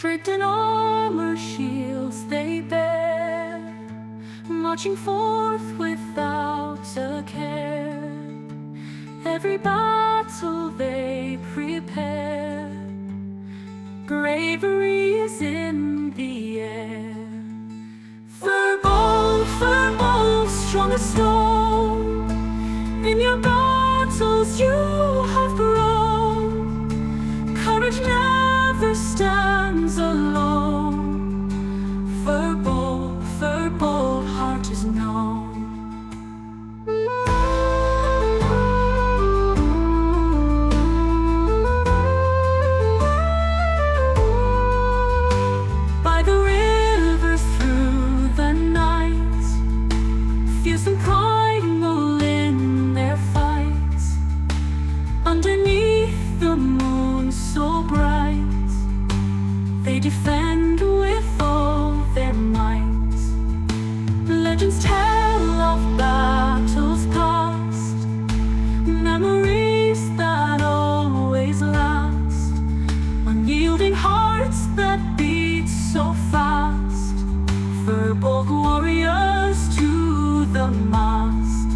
Draped in armor, shields they bear, marching forth without a care. Every battle they prepare, bravery is in the air. Fir Bolg, strong as stone, in your battles you have grown. Courage never stands alone. Fir Bolg, heart is known. By the rivers through the night, fierce and primal in their fights. Underneath the moon so bright, they defend with all their might. Legends tell of battles past, memories that always last. Unyielding hearts that beat so fast, Fir Bolg warriors to the mast.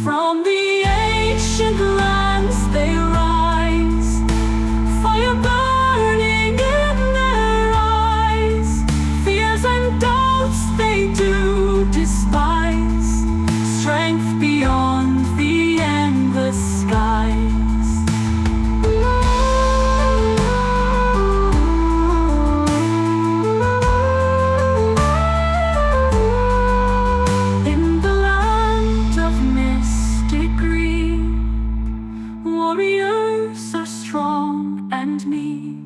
From the ancient lands they rise, fire burning in their eyes. Fears and doubts they do despise, strength beyond the endless skies. In the land of mystic green, warriors are strong and mean.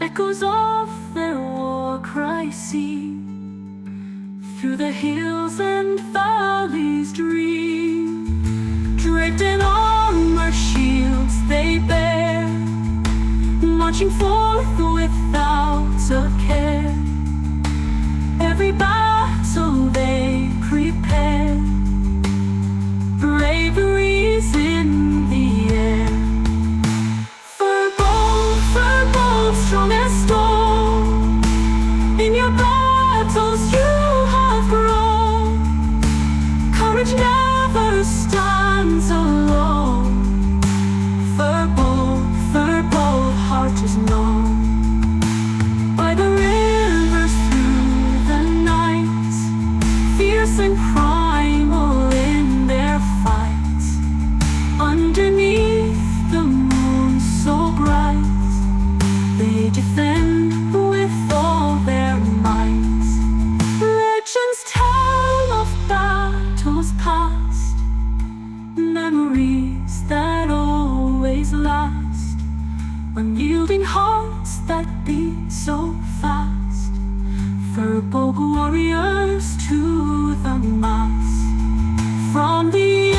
Echoes of their war cry see, through the hills and valleys dream. Draped in armor, shields they bear, marching forth without a care. Every battle they prepare, bravery is in the air. Fir Bolg, strong as stone, in your battles you have grown. Courage never stands alone. Fir Bolg, heart is known. By the rivers through the night, fierce and primal in their fight. Underneath the moon so bright, they defend with all their might. Legends tell of battles past, memories that always last. Unyielding hearts that beat so fast, Fir Bolg warriors to the mast. From the